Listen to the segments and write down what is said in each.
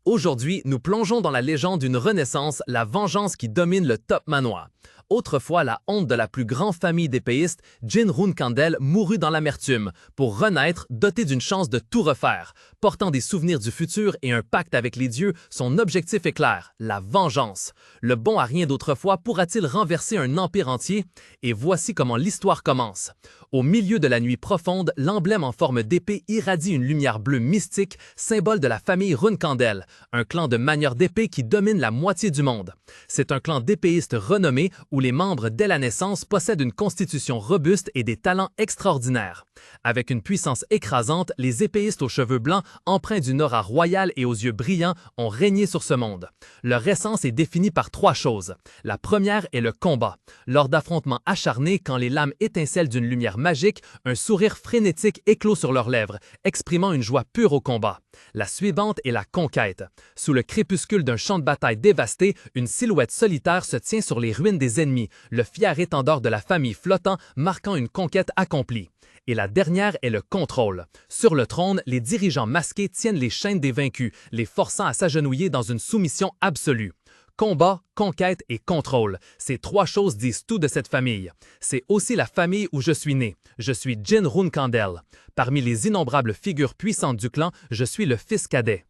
Aujourd'hui, nous plongeons dans la légende d'une renaissance, la vengeance qui domine le top manoir. Autrefois la honte de la plus grande famille d'épéistes, Jin Runkandel mourut dans l'amertume, pour renaître doté d'une chance de tout refaire. Portant des souvenirs du futur et un pacte avec les dieux, son objectif est clair, la vengeance. Le bon à rien d'autrefois pourra-t-il renverser un empire entier? Et voici comment l'histoire commence. Au milieu de la nuit profonde, l'emblème en forme d'épée irradie une lumière bleue mystique, symbole de la famille Runkandel, un clan de manieurs d'épée qui domine la moitié du monde. C'est un clan d'épéistes renommé où les membres dès la naissance possèdent une constitution robuste et des talents extraordinaires. Avec une puissance écrasante, les épéistes aux cheveux blancs, empreints d'une aura royale et aux yeux brillants, ont régné sur ce monde. Leur essence est définie par trois choses. La première est le combat. Lors d'affrontements acharnés, quand les lames étincellent d'une lumière magique, un sourire frénétique éclot sur leurs lèvres, exprimant une joie pure au combat. La suivante est la conquête. Sous le crépuscule d'un champ de bataille dévasté, une silhouette solitaire se tient sur les ruines des ennemis, le fier étendard de la famille flottant, marquant une conquête accomplie. Et la dernière est le contrôle. Sur le trône, les dirigeants masqués tiennent les chaînes des vaincus, les forçant à s'agenouiller dans une soumission absolue. Combat, conquête et contrôle. Ces trois choses disent tout de cette famille. C'est aussi la famille où je suis né. Je suis Jin Runkandel. Parmi les innombrables figures puissantes du clan, je suis le fils cadet.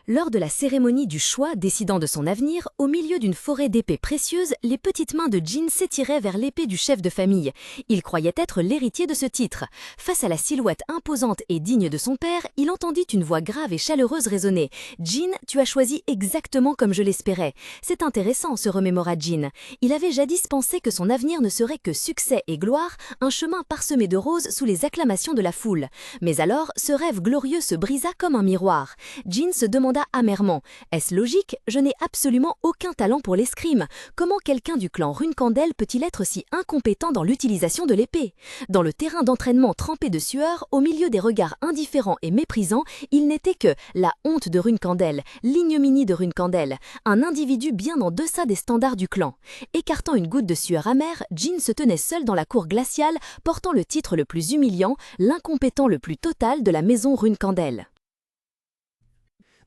Lors de la cérémonie du choix décidant de son avenir, au milieu d'une forêt d'épées précieuses, les petites mains de Jin s'étiraient vers l'épée du chef de famille. Il croyait être l'héritier de ce titre. Face à la silhouette imposante et digne de son père, il entendit une voix grave et chaleureuse résonner. « Jin, tu as choisi exactement comme je l'espérais. » C'est intéressant, se remémora Jin. Il avait jadis pensé que son avenir ne serait que succès et gloire, un chemin parsemé de roses sous les acclamations de la foule. Mais alors, ce rêve glorieux se brisa comme un miroir. Jin se demanda amèrement. Est-ce logique? Je n'ai absolument aucun talent pour l'escrime. Comment quelqu'un du clan Runkandel peut-il être si incompétent dans l'utilisation de l'épée? Dans le terrain d'entraînement trempé de sueur, au milieu des regards indifférents et méprisants, il n'était que la honte de Runkandel, l'ignominie de Runkandel, un individu bien en deçà des standards du clan. Écartant une goutte de sueur amère, Jin se tenait seul dans la cour glaciale, portant le titre le plus humiliant, l'incompétent le plus total de la maison Runkandel.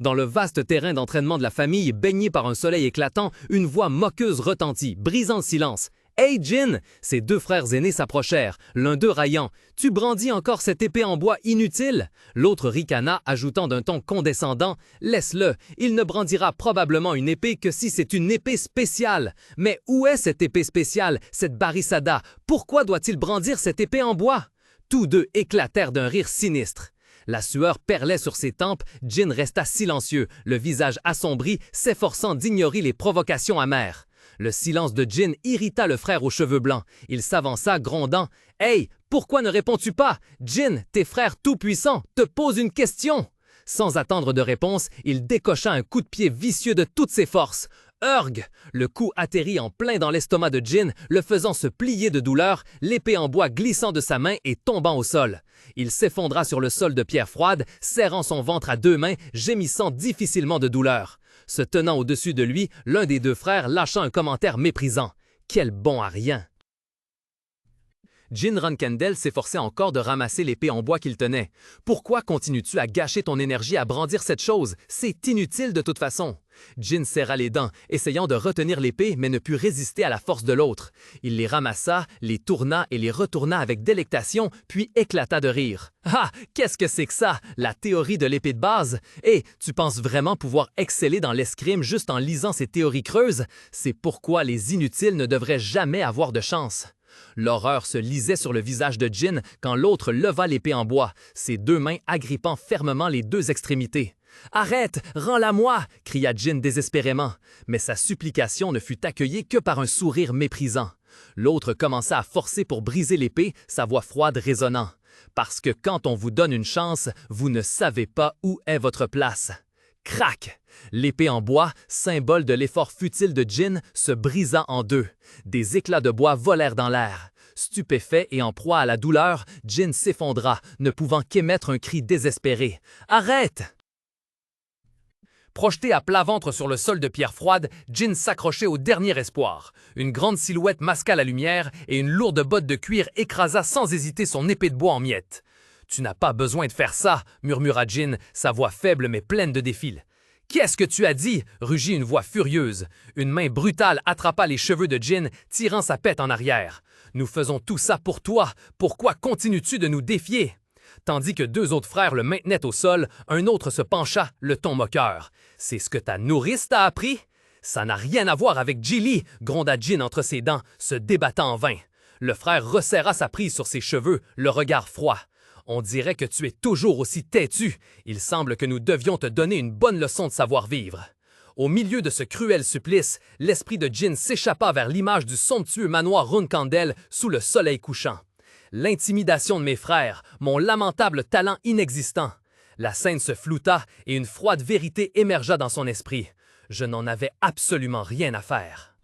Dans le vaste terrain d'entraînement de la famille, baigné par un soleil éclatant, une voix moqueuse retentit, brisant le silence. « Hey Jin !» Ses deux frères aînés s'approchèrent, l'un d'eux raillant. « Tu brandis encore cette épée en bois inutile ?» L'autre ricana, ajoutant d'un ton condescendant. « Laisse-le, il ne brandira probablement une épée que si c'est une épée spéciale. Mais où est cette épée spéciale, cette barricada? Pourquoi doit-il brandir cette épée en bois ?» Tous deux éclatèrent d'un rire sinistre. La sueur perlait sur ses tempes, Jin resta silencieux, le visage assombri, s'efforçant d'ignorer les provocations amères. Le silence de Jin irrita le frère aux cheveux blancs. Il s'avança, grondant. « Hey, pourquoi ne réponds-tu pas? Jin, tes frères tout-puissants, te posent une question! » Sans attendre de réponse, il décocha un coup de pied vicieux de toutes ses forces. Urgh! Le coup atterrit en plein dans l'estomac de Jin, le faisant se plier de douleur, l'épée en bois glissant de sa main et tombant au sol. Il s'effondra sur le sol de pierre froide, serrant son ventre à deux mains, gémissant difficilement de douleur. Se tenant au-dessus de lui, l'un des deux frères lâcha un commentaire méprisant. « Quel bon à rien! » Jin Runkandel s'efforçait encore de ramasser l'épée en bois qu'il tenait. « Pourquoi continues-tu à gâcher ton énergie à brandir cette chose? C'est inutile de toute façon. » Jin serra les dents, essayant de retenir l'épée, mais ne put résister à la force de l'autre. Il les ramassa, les tourna et les retourna avec délectation, puis éclata de rire. « Ah! Qu'est-ce que c'est que ça? La théorie de l'épée de base? Et tu penses vraiment pouvoir exceller dans l'escrime juste en lisant ces théories creuses? C'est pourquoi les inutiles ne devraient jamais avoir de chance. » L'horreur se lisait sur le visage de Jin quand l'autre leva l'épée en bois, ses deux mains agrippant fermement les deux extrémités. « Arrête! Rends-la-moi! » cria Jin désespérément. Mais sa supplication ne fut accueillie que par un sourire méprisant. L'autre commença à forcer pour briser l'épée, sa voix froide résonnant. « Parce que quand on vous donne une chance, vous ne savez pas où est votre place. » Crac! L'épée en bois, symbole de l'effort futile de Jin, se brisa en deux. Des éclats de bois volèrent dans l'air. Stupéfait et en proie à la douleur, Jin s'effondra, ne pouvant qu'émettre un cri désespéré. « Arrête! » Projeté à plat ventre sur le sol de pierre froide, Jin s'accrochait au dernier espoir. Une grande silhouette masqua la lumière et une lourde botte de cuir écrasa sans hésiter son épée de bois en miettes. Tu n'as pas besoin de faire ça, murmura Jin, sa voix faible mais pleine de défi. Qu'est-ce que tu as dit? Rugit une voix furieuse. Une main brutale attrapa les cheveux de Jin, tirant sa pète en arrière. Nous faisons tout ça pour toi. Pourquoi continues-tu de nous défier? Tandis que deux autres frères le maintenaient au sol, un autre se pencha, le ton moqueur. C'est ce que ta nourrice t'a appris? Ça n'a rien à voir avec Jilly, gronda Jin entre ses dents, se débattant en vain. Le frère resserra sa prise sur ses cheveux, le regard froid. On dirait que tu es toujours aussi têtu. Il semble que nous devions te donner une bonne leçon de savoir-vivre. Au milieu de ce cruel supplice, l'esprit de Jin s'échappa vers l'image du somptueux manoir Runkandel sous le soleil couchant. L'intimidation de mes frères, mon lamentable talent inexistant. La scène se flouta et une froide vérité émergea dans son esprit. Je n'en avais absolument rien à faire.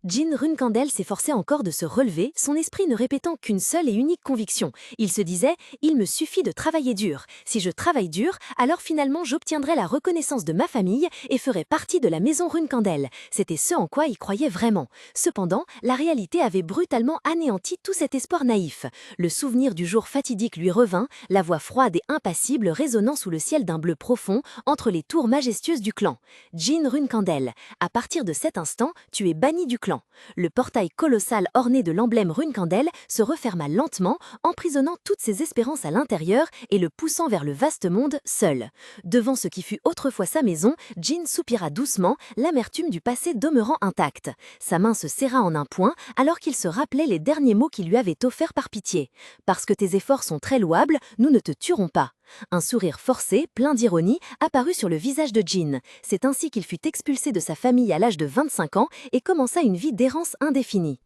Jin Runkandel s'efforçait encore de se relever, son esprit ne répétant qu'une seule et unique conviction. Il se disait « Il me suffit de travailler dur. Si je travaille dur, alors finalement j'obtiendrai la reconnaissance de ma famille et ferai partie de la maison Runkandel. » C'était ce en quoi il croyait vraiment. Cependant, la réalité avait brutalement anéanti tout cet espoir naïf. Le souvenir du jour fatidique lui revint, la voix froide et impassible résonnant sous le ciel d'un bleu profond entre les tours majestueuses du clan. « Jin Runkandel, à partir de cet instant, tu es banni du clan. » Le portail colossal orné de l'emblème Runkandel se referma lentement, emprisonnant toutes ses espérances à l'intérieur et le poussant vers le vaste monde seul. Devant ce qui fut autrefois sa maison, Jin soupira doucement, l'amertume du passé demeurant intacte. Sa main se serra en un point alors qu'il se rappelait les derniers mots qu'il lui avait offerts par pitié. « Parce que tes efforts sont très louables, nous ne te tuerons pas. » Un sourire forcé, plein d'ironie, apparut sur le visage de Jin. C'est ainsi qu'il fut expulsé de sa famille à l'âge de 25 ans et commença une vie d'errance indéfinie.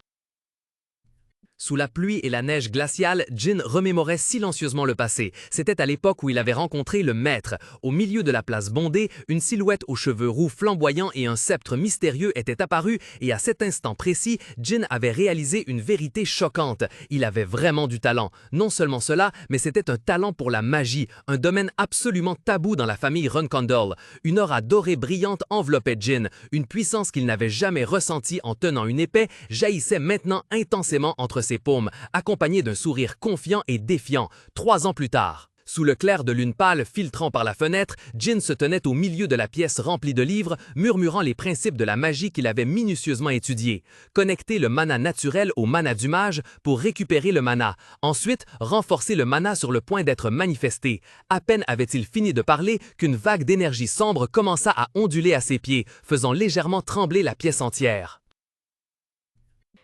Sous la pluie et la neige glaciale, Jin remémorait silencieusement le passé. C'était à l'époque où il avait rencontré le maître. Au milieu de la place bondée, une silhouette aux cheveux roux flamboyants et un sceptre mystérieux était apparu et à cet instant précis, Jin avait réalisé une vérité choquante. Il avait vraiment du talent. Non seulement cela, mais c'était un talent pour la magie, un domaine absolument tabou dans la famille Runkandel. Une aura dorée brillante enveloppait Jin. Une puissance qu'il n'avait jamais ressentie en tenant une épée jaillissait maintenant intensément entre ses paumes, accompagné d'un sourire confiant et défiant, 3 ans plus tard. Sous le clair de lune pâle filtrant par la fenêtre, Jin se tenait au milieu de la pièce remplie de livres, murmurant les principes de la magie qu'il avait minutieusement étudiés. Connecter le mana naturel au mana du mage pour récupérer le mana. Ensuite, renforcer le mana sur le point d'être manifesté. À peine avait-il fini de parler qu'une vague d'énergie sombre commença à onduler à ses pieds, faisant légèrement trembler la pièce entière.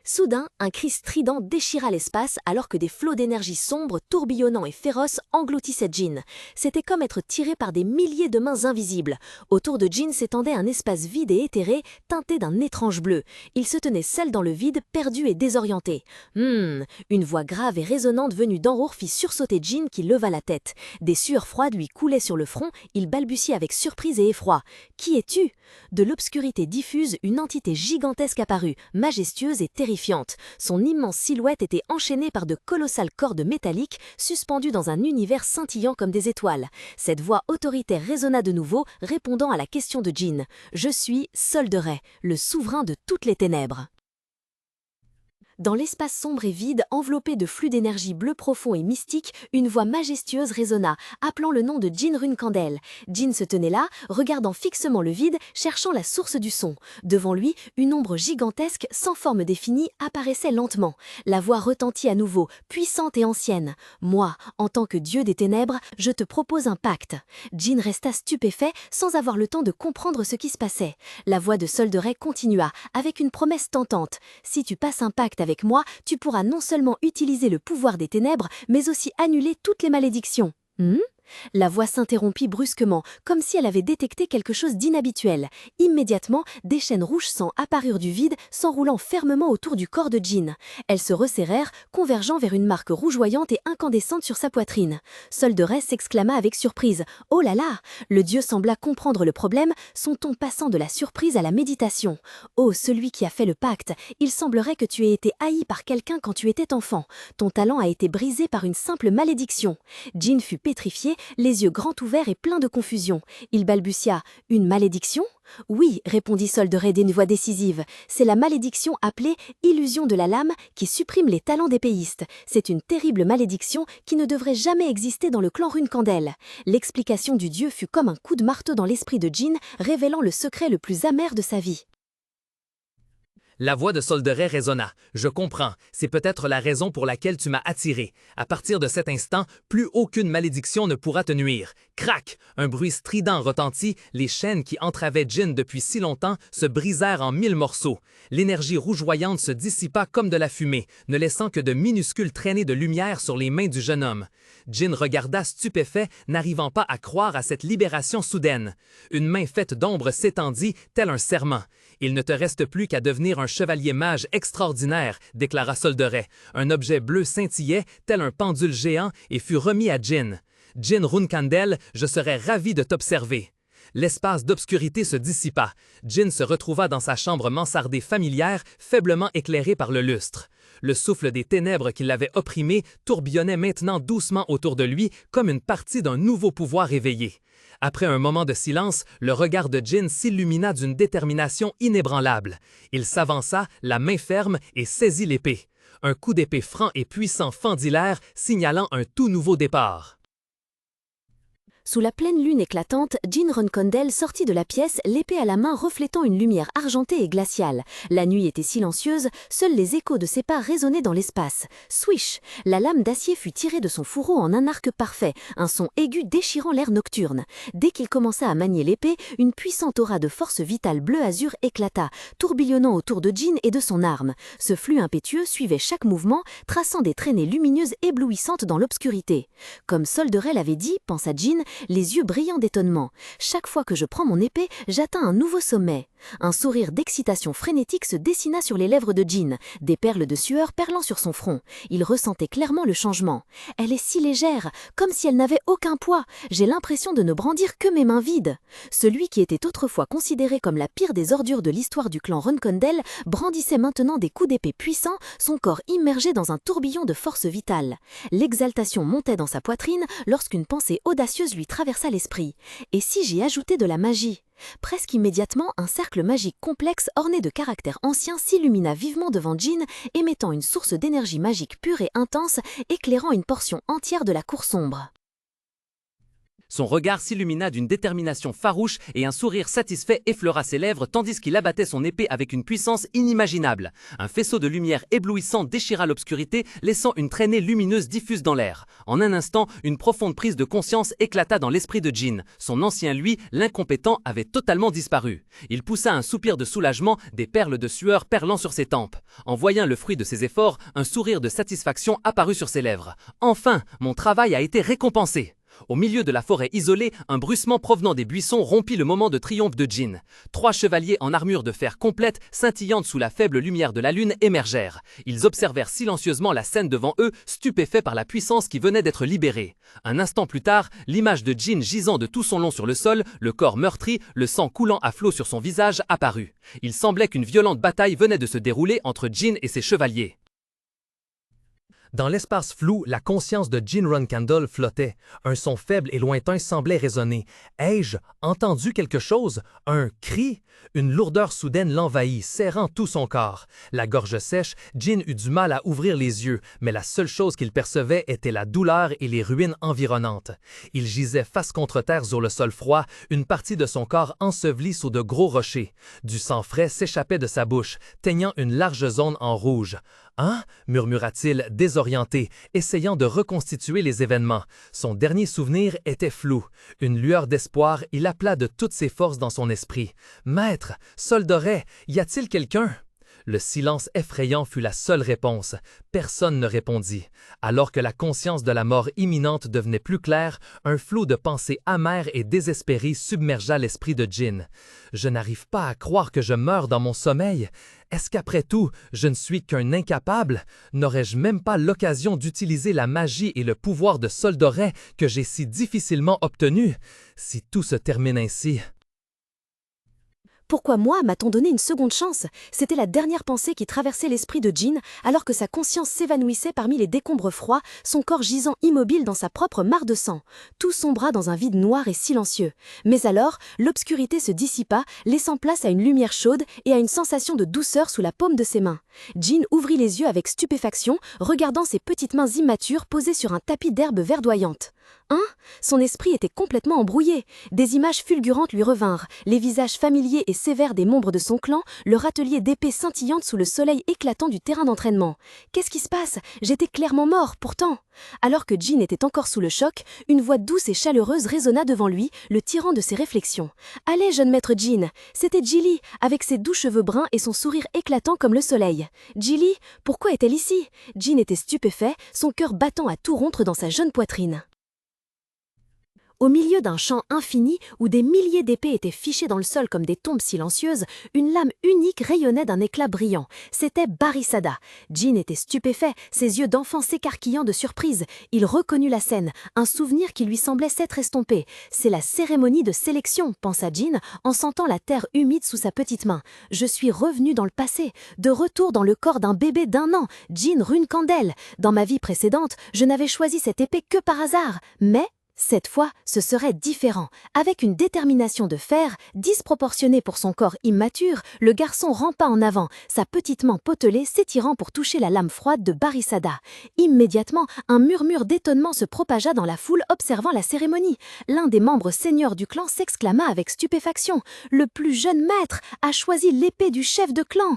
Soudain, un cri strident déchira l'espace alors que des flots d'énergie sombre, tourbillonnants et féroces engloutissaient Jin. C'était comme être tiré par des milliers de mains invisibles. Autour de Jin s'étendait un espace vide et éthéré, teinté d'un étrange bleu. Il se tenait seul dans le vide, perdu et désorienté. Une voix grave et résonnante venue d'en haut fit sursauter Jin qui leva la tête. Des sueurs froides lui coulaient sur le front, il balbutiait avec surprise et effroi. « Qui es-tu » De l'obscurité diffuse, une entité gigantesque apparut, majestueuse et terrifiante. Son immense silhouette était enchaînée par de colossales cordes métalliques suspendues dans un univers scintillant comme des étoiles. Cette voix autoritaire résonna de nouveau, répondant à la question de Jin. « Je suis Solderay, le souverain de toutes les ténèbres. » Dans l'espace sombre et vide, enveloppé de flux d'énergie bleu profond et mystique, une voix majestueuse résonna, appelant le nom de Jin Runkandel. Jin se tenait là, regardant fixement le vide, cherchant la source du son. Devant lui, une ombre gigantesque, sans forme définie, apparaissait lentement. La voix retentit à nouveau, puissante et ancienne. « Moi, en tant que dieu des ténèbres, je te propose un pacte. » Jin resta stupéfait, sans avoir le temps de comprendre ce qui se passait. La voix de Solderay continua, avec une promesse tentante. « Si tu passes un pacte avec moi, tu pourras non seulement utiliser le pouvoir des ténèbres, mais aussi annuler toutes les malédictions. » La voix s'interrompit brusquement, comme si elle avait détecté quelque chose d'inhabituel. Immédiatement, des chaînes rouges sang apparurent du vide, s'enroulant fermement autour du corps de Jin. Elles se resserrèrent, convergeant vers une marque rougeoyante et incandescente sur sa poitrine. Solderay s'exclama avec surprise. « Oh là là !» Le dieu sembla comprendre le problème, son ton passant de la surprise à la méditation. « Oh, celui qui a fait le pacte, il semblerait que tu aies été haï par quelqu'un quand tu étais enfant. Ton talent a été brisé par une simple malédiction. » Jin fut pétrifié, les yeux grands ouverts et pleins de confusion. Il balbutia « Une malédiction ?» « Oui, répondit Solderet d'une voix décisive. C'est la malédiction appelée « illusion de la lame » qui supprime les talents d'épéiste. C'est une terrible malédiction qui ne devrait jamais exister dans le clan Runekandel. L'explication du dieu fut comme un coup de marteau dans l'esprit de Jin, révélant le secret le plus amer de sa vie. La voix de Solderet résonna. « Je comprends. C'est peut-être la raison pour laquelle tu m'as attiré. À partir de cet instant, plus aucune malédiction ne pourra te nuire. » Crac! Un bruit strident retentit. Les chaînes qui entravaient Jin depuis si longtemps se brisèrent en 1000 morceaux. L'énergie rougeoyante se dissipa comme de la fumée, ne laissant que de minuscules traînées de lumière sur les mains du jeune homme. Jin regarda stupéfait, n'arrivant pas à croire à cette libération soudaine. Une main faite d'ombre s'étendit, tel un serment. « Il ne te reste plus qu'à devenir un chevalier mage extraordinaire, » déclara Solderet. Un objet bleu scintillait, tel un pendule géant, et fut remis à Jin. « Jin Runekandel, je serais ravi de t'observer. » L'espace d'obscurité se dissipa. Jin se retrouva dans sa chambre mansardée familière, faiblement éclairée par le lustre. Le souffle des ténèbres qui l'avait opprimé tourbillonnait maintenant doucement autour de lui comme une partie d'un nouveau pouvoir éveillé. Après un moment de silence, le regard de Jin s'illumina d'une détermination inébranlable. Il s'avança, la main ferme, et saisit l'épée. Un coup d'épée franc et puissant fendit l'air, signalant un tout nouveau départ. Sous la pleine lune éclatante, Jin Runekandel sortit de la pièce, l'épée à la main reflétant une lumière argentée et glaciale. La nuit était silencieuse, seuls les échos de ses pas résonnaient dans l'espace. Swish! La lame d'acier fut tirée de son fourreau en un arc parfait, un son aigu déchirant l'air nocturne. Dès qu'il commença à manier l'épée, une puissante aura de force vitale bleu-azur éclata, tourbillonnant autour de Jin et de son arme. Ce flux impétueux suivait chaque mouvement, traçant des traînées lumineuses éblouissantes dans l'obscurité. Comme Solderet l'avait dit, pensa Jin, les yeux brillants d'étonnement. Chaque fois que je prends mon épée, j'atteins un nouveau sommet. Un sourire d'excitation frénétique se dessina sur les lèvres de Jin, des perles de sueur perlant sur son front. Il ressentait clairement le changement. Elle est si légère, comme si elle n'avait aucun poids. J'ai l'impression de ne brandir que mes mains vides. Celui qui était autrefois considéré comme la pire des ordures de l'histoire du clan Runekandel brandissait maintenant des coups d'épée puissants, son corps immergé dans un tourbillon de force vitale. L'exaltation montait dans sa poitrine lorsqu'une pensée audacieuse lui traversa l'esprit. Et si j'y ajoutais de la magie ? Presque immédiatement, un cercle magique complexe orné de caractères anciens s'illumina vivement devant Jin, émettant une source d'énergie magique pure et intense, éclairant une portion entière de la cour sombre. Son regard s'illumina d'une détermination farouche et un sourire satisfait effleura ses lèvres tandis qu'il abattait son épée avec une puissance inimaginable. Un faisceau de lumière éblouissant déchira l'obscurité, laissant une traînée lumineuse diffuse dans l'air. En un instant, une profonde prise de conscience éclata dans l'esprit de Jin. Son ancien lui, l'incompétent, avait totalement disparu. Il poussa un soupir de soulagement, des perles de sueur perlant sur ses tempes. En voyant le fruit de ses efforts, un sourire de satisfaction apparut sur ses lèvres. « Enfin, mon travail a été récompensé !» Au milieu de la forêt isolée, un bruissement provenant des buissons rompit le moment de triomphe de Jin. 3 chevaliers en armure de fer complète, scintillante sous la faible lumière de la lune, émergèrent. Ils observèrent silencieusement la scène devant eux, stupéfaits par la puissance qui venait d'être libérée. Un instant plus tard, l'image de Jin gisant de tout son long sur le sol, le corps meurtri, le sang coulant à flots sur son visage, apparut. Il semblait qu'une violente bataille venait de se dérouler entre Jin et ses chevaliers. Dans l'espace flou, la conscience de Jin Runekandel flottait. Un son faible et lointain semblait résonner. Ai-je entendu quelque chose? Un cri? Une lourdeur soudaine l'envahit, serrant tout son corps. La gorge sèche, Jin eut du mal à ouvrir les yeux, mais la seule chose qu'il percevait était la douleur et les ruines environnantes. Il gisait face contre terre sur le sol froid, une partie de son corps ensevelie sous de gros rochers. Du sang frais s'échappait de sa bouche, teignant une large zone en rouge. « Hein? » murmura-t-il, désorienté, essayant de reconstituer les événements. Son dernier souvenir était flou. Une lueur d'espoir, il appela de toutes ses forces dans son esprit. « Maître, Solderet, y a-t-il quelqu'un? » Le silence effrayant fut la seule réponse. Personne ne répondit. Alors que la conscience de la mort imminente devenait plus claire, un flot de pensées amères et désespérées submergea l'esprit de Jin. « Je n'arrive pas à croire que je meurs dans mon sommeil. Est-ce qu'après tout, je ne suis qu'un incapable? N'aurais-je même pas l'occasion d'utiliser la magie et le pouvoir de Solderet que j'ai si difficilement obtenu? Si tout se termine ainsi... » Pourquoi moi m'a-t-on donné une seconde chance? C'était la dernière pensée qui traversait l'esprit de Jean alors que sa conscience s'évanouissait parmi les décombres froids, son corps gisant immobile dans sa propre mare de sang. Tout sombra dans un vide noir et silencieux. Mais alors, l'obscurité se dissipa, laissant place à une lumière chaude et à une sensation de douceur sous la paume de ses mains. Jean ouvrit les yeux avec stupéfaction, regardant ses petites mains immatures posées sur un tapis d'herbe verdoyante. Son esprit était complètement embrouillé. Des images fulgurantes lui revinrent, les visages familiers et sévères des membres de son clan, leur atelier d'épée scintillante sous le soleil éclatant du terrain d'entraînement. Qu'est-ce qui se passe? J'étais clairement mort, pourtant. Alors que Jean était encore sous le choc, une voix douce et chaleureuse résonna devant lui, le tirant de ses réflexions. « Allez, jeune maître Jean !» C'était Jilly, avec ses doux cheveux bruns et son sourire éclatant comme le soleil. « Jilly, pourquoi est-elle ici ?» Jean était stupéfait, son cœur battant à tout rompre dans sa jeune poitrine. Au milieu d'un champ infini où des milliers d'épées étaient fichées dans le sol comme des tombes silencieuses, une lame unique rayonnait d'un éclat brillant. C'était Barissada. Jean était stupéfait, ses yeux d'enfant s'écarquillant de surprise. Il reconnut la scène, un souvenir qui lui semblait s'être estompé. « C'est la cérémonie de sélection », pensa Jean, en sentant la terre humide sous sa petite main. « Je suis revenu dans le passé, de retour dans le corps d'un bébé d'1 an, Jean Runekandel. Dans ma vie précédente, je n'avais choisi cette épée que par hasard, mais... cette fois, ce serait différent. Avec une détermination de fer, disproportionnée pour son corps immature, le garçon rampa en avant, sa petite main potelée s'étirant pour toucher la lame froide de Barissada. Immédiatement, un murmure d'étonnement se propagea dans la foule observant la cérémonie. L'un des membres seniors du clan s'exclama avec stupéfaction. « Le plus jeune maître a choisi l'épée du chef de clan !»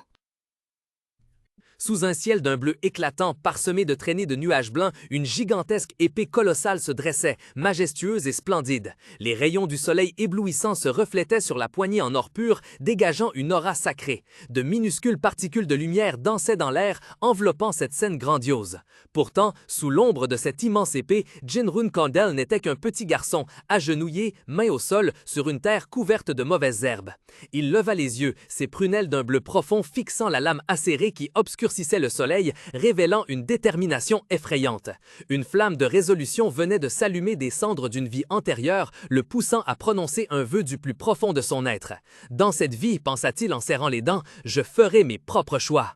Sous un ciel d'un bleu éclatant parsemé de traînées de nuages blancs, une gigantesque épée colossale se dressait, majestueuse et splendide. Les rayons du soleil éblouissant se reflétaient sur la poignée en or pur, dégageant une aura sacrée. De minuscules particules de lumière dansaient dans l'air, enveloppant cette scène grandiose. Pourtant, sous l'ombre de cette immense épée, Jean Runekandel n'était qu'un petit garçon, agenouillé, main au sol, sur une terre couverte de mauvaises herbes. Il leva les yeux, ses prunelles d'un bleu profond fixant la lame acérée qui obscurcissait le soleil, révélant une détermination effrayante. Une flamme de résolution venait de s'allumer des cendres d'une vie antérieure, le poussant à prononcer un vœu du plus profond de son être. « Dans cette vie, pensa-t-il en serrant les dents, je ferai mes propres choix. »